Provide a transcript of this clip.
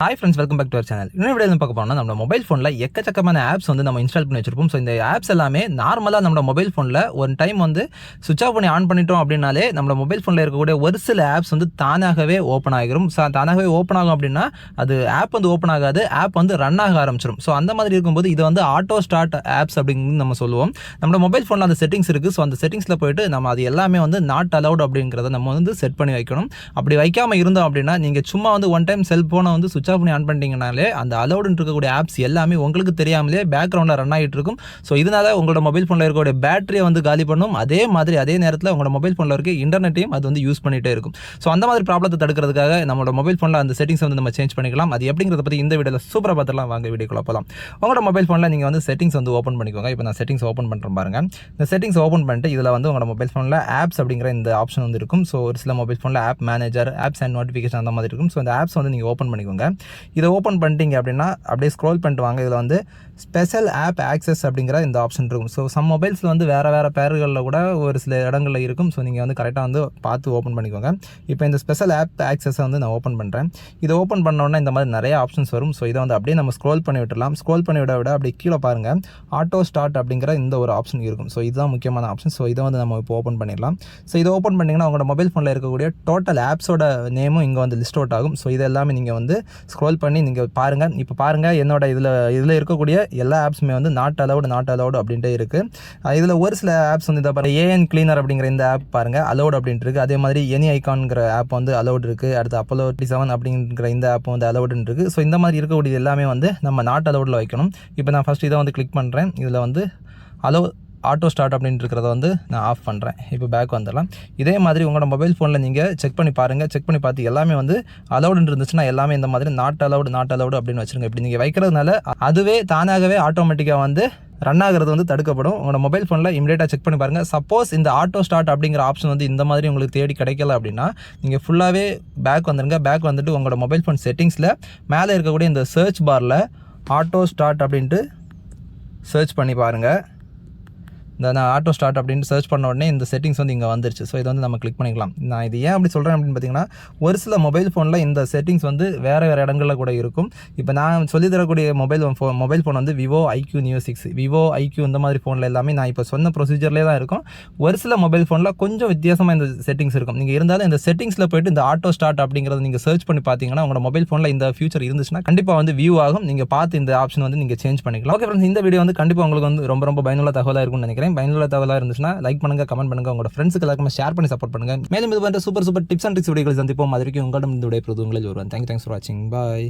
Hi friends, welcome back to our channel. இன்னொரு video பார்க்க போனால் நம்ம மொபைல் ஃபோனில் எக்கச்சக்கமான ஆப்ஸ் வந்து நம்ம இன்ஸ்டால் பண்ணி வச்சிருப்போம். ஸோ இந்த ஆப்ஸ் எல்லாமே நார்மலாக நம்ம மொபைல் ஃபோனில் ஒரு டைம் வந்து சுவிச் ஆஃப் பண்ணி ஆன் பண்ணிட்டோம் அப்படின்னாலே நம்ம மொபைல் ஃபோனில் இருக்கக்கூடிய ஒரு சில ஆப்ஸ் வந்து தானாகவே ஓப்பன் ஆகிரும். ஸோ தானாகவே ஓப்பன் ஆகும் அப்படின்னா அது ஆப் வந்து ஓப்பன் ஆகாது, ஆப் வந்து ரன் ஆக ஆரம்பிச்சிடும். ஸோ அந்த மாதிரி இருக்கும்போது இது வந்து ஆட்டோ ஸ்டார்ட் ஆப்ஸ் அப்படின்னு நம்ம சொல்லுவோம். நம்ம மொபைல் ஃபோனில் அந்த செட்டிங்ஸ் இருக்குது. ஸோ அந்த செட்டிங்ஸில் போயிட்டு நம்ம அது எல்லாமே வந்து நாட் அலவுட் அப்படிங்கிறத நம்ம வந்து செட் பண்ணி வைக்கணும். அப்படி வைக்காமல் இருந்தோம் அப்படின்னா நீங்கள் சும்மா வந்து ஒன் டைம் செல்ஃபோனை வந்து சுவிச் ஆஃப் பண்ணி ஆன் பண்ணிட்டீங்கனாலே அந்த அலவுடுன்னு இருக்கக்கூடிய ஆப்ஸ் எல்லாமே உங்களுக்கு தெரியாமலே பேக்ரவுண்டில் ரன் ஆகிட்டு இருக்கும். ஸோ இதனால உங்களோட மொபைல் ஃபோனில் இருக்கக்கூடிய பேட்டரியை வந்து காலி பண்ணும். அதே மாதிரி அதே நேரத்தில் உங்களோட மொபைல் ஃபோனில் இருக்க இன்டர்நெட்டையும் அது வந்து யூஸ் பண்ணிகிட்டே இருக்கும். ஸோ அந்த மாதிரி ப்ராப்ளத்தை தடுக்கிறதுக்காக நம்மளோட மொபைல் ஃபோனில் அந்த செட்டிங்ஸ் வந்து நம்ம சேஞ்ச் பண்ணிக்கலாம். அது எப்படிங்கிறத பற்றி இந்த வீடியோவில் சூப்பராக பார்த்துலாம். வாங்க வீடியோக்குள்ள போகலாம். உங்களோட மொபைல் ஃபோனில் நீங்கள் வந்து செட்டிங்ஸ் வந்து ஓப்பன் பண்ணிக்கோங்க. இப்போ நான் செட்டிங்ஸ் ஓப்பன் பண்ணுறேன் பாருங்கள். இந்த செட்டிங்ஸ் ஓப்பன் பண்ணிட்டு இதில் வந்து உங்களோட மொபைல் ஃபோனில் ஆப்ஸ் அப்படிங்கிற இந்த ஆப்ஷன் வந்து இருக்கும். ஸோ ஒரு சில மொபைல் ஃபோனில் app manager, apps and notification அந்த மாதிரி இருக்கும். ஸோ இந்த ஆப்ஸ் வந்து நீங்கள் ஓப்பன் பண்ணிக்கோங்க. இதை ஓப்பன் பண்ணிட்டீங்க அப்படின்னா அப்படியே ஸ்க்ரோல் பண்ணிட்டு வாங்க. இதில் வந்து ஸ்பெஷல் ஆப் ஆக்சஸ் அப்படிங்கிற இந்த ஆப்ஷன் இருக்கும். ஸோ சம் மொபைல்ஸில் வந்து வேறு பேர்களில் கூட ஒரு சில இடங்களில் இருக்கும். ஸோ நீங்கள் வந்து கரெக்டாக வந்து பார்த்து ஓப்பன் பண்ணிக்கோங்க. இப்போ இந்த ஸ்பெஷல் ஆப் ஆக்சஸை வந்து நான் ஓப்பன் பண்ணுறேன். இதை ஓப்பன் பண்ணோன்னா இந்த மாதிரி நிறைய ஆப்ஷன்ஸ் வரும். ஸோ இதை வந்து அப்படியே நம்ம ஸ்க்ரோல் பண்ணி விட்டுடலாம். ஸ்க்ரோல் பண்ணி விட அப்படியே கீழே பாருங்கள், ஆட்டோ ஸ்டார்ட் அப்படிங்கிற இந்த ஒரு ஆப்ஷன் இருக்கும். ஸோ இதுதான் முக்கியமான ஆப்ஷன். ஸோ இதை வந்து நம்ம இப்போ ஓப்பன் பண்ணிடலாம். ஸோ இதை ஓப்பன் பண்ணிங்கன்னா உங்களோட மொபைல் ஃபோனில் இருக்கக்கூடிய டோட்டல் ஆப்ஸோட நேமும் இங்கே வந்து லிஸ்ட் அவுட் ஆகும். ஸோ இது எல்லாமே நீங்கள் வந்து ஸ்க்ரோல் பண்ணி நீங்கள் பாருங்கள். இப்போ பாருங்கள், என்னோட இதில் இருக்கக்கூடிய எல்லா ஆப்ஸுமே வந்து நாட் அலவுடு அப்படின்ட்டு இருக்குது. இதில் ஒரு சில ஆப்ஸ் வந்து இதை பாருங்கள், ஏஎன் கிளீனர் அப்படிங்கிற இந்த ஆப் பாருங்கள் அலவுட் அப்படின்ட்டு இருக்குது. அதே மாதிரி எனி ஐகான்ங்கிற ஆப் வந்து அலவுட் இருக்குது. அடுத்து அப்போலோ 7 அப்படிங்கிற இந்த ஆப் வந்து அலவுடுன்னு இருக்குது. ஸோ இந்த மாதிரி இருக்கக்கூடிய எல்லாமே வந்து நம்ம நாட் அலவுடில் வைக்கணும். இப்போ நான் ஃபஸ்ட் இதை வந்து கிளிக் பண்ணுறேன். இதில் வந்து ஆட்டோ ஸ்டார்ட் அப்படின்னு இருக்கிறத வந்து நான் ஆஃப் பண்ணுறேன். இப்போ பேக் வந்துடலாம். இதே மாதிரி உங்களோட மொபைல் ஃபோனில் நீங்கள் செக் பண்ணி பாருங்கள். செக் பண்ணி பார்த்து எல்லாமே வந்து அலவுடுன்னு இருந்துச்சுன்னா எல்லாமே இந்த மாதிரி நாட் அலவுடு அப்படின்னு வச்சுருங்க. இப்படி நீங்கள் வைக்கிறதுனால அதுவே தானாகவே ஆட்டோமேட்டிக்காக வந்து ரன் ஆகிறது வந்து தடுக்கப்படும். உங்களோட மொபைல் ஃபோனில் இமீடியட்டாக செக் பண்ணி பாருங்கள். சப்போஸ் இந்த ஆட்டோ ஸ்டார்ட் அப்படிங்கிற ஆப்ஷன் வந்து இந்த மாதிரி உங்களுக்கு தேடி கிடைக்கல அப்படின்னா நீங்கள் ஃபுல்லாகவே பேக் வந்துடுங்க. பேக் வந்துட்டு உங்களோட மொபைல் ஃபோன் செட்டிங்ஸில் மேலே இருக்கக்கூடிய இந்த சர்ச் பாரில் ஆட்டோ ஸ்டார்ட் அப்படின்ட்டு சர்ச் பண்ணி பாருங்கள். இந்த நான் ஆட்டோ ஸ்டார்ட் அப்படின்னு சர்ச் பண்ண உடனே இந்த செட்டிங்ஸ் வந்து இங்கே வந்துருச்சு. ஸோ இதை வந்து நம்ம கிளிக் பண்ணிக்கலாம். நான் இது ஏன் அப்படி சொல்கிறேன் அப்படின்னு பார்த்தீங்கன்னா, ஒரு சில மொபைல் ஃபோனில் இந்த செட்டிங்ஸ் வந்து வேறு இடங்களில் கூட இருக்கும். இப்போ நான் சொல்லி தரக்கூடிய மொபைல் ஃபோன் வந்து Vivo IQ new 6, Vivo IQ இந்த மாதிரி ஃபோனில் எல்லாமே நான் இப்போ சொன்ன ப்ரொசீஜர்லேயே தான் இருக்கும். ஒரு சில மொபைல் ஃபோனில் கொஞ்சம் வித்தியாசமாக இந்த செட்டிங்ஸ் இருக்கும். நீங்கள் இருந்தாலும் இந்த செட்டிங்ஸில் போய்ட்டு இந்த ஆட்டோ ஸ்டார்ட் அப்படிங்கிறத நீங்கள் சர்ச் பண்ணி பார்த்தீங்கன்னா உங்களோட மொபைல் ஃபோனில் இந்த ஃபியூச்சர் இருந்துச்சுன்னா கண்டிப்பாக வந்து வியூ ஆகும். நீங்கள் பார்த்து இந்த ஆப்ஷன் வந்து நீங்கள் சேஞ்ச் பண்ணிக்கலாம். ஓகே ஃப்ரெண்ட்ஸ், இந்த வீடியோ வந்து கண்டிப்பாக உங்களுக்கு வந்து ரொம்ப பயனுள்ள தகவலாக இருக்கும்னு நினைக்கிறேன். பயனுள்ள தகவலாக இருந்துச்சுன்னா லைக் பண்ணுங்க, கமெண்ட் பண்ணுங்க, உங்களோட ஃப்ரெண்ட்ஸ்க்கு எல்லாருமே ஷேர் பண்ணி சப்போர்ட் பண்ணுங்க. மேலும் இது போன்ற சூப்பர் டிப்ஸ் அண்ட் ட்ரிக்ஸ் வீடியோக்கள் சந்திப்போம். அது வரைக்கும் உங்களிடம் இந்த விடைபெறுவது உங்களில் ஒருவன். தேங்க்ஸ் ஃபார் வாட்சிங். பாய்.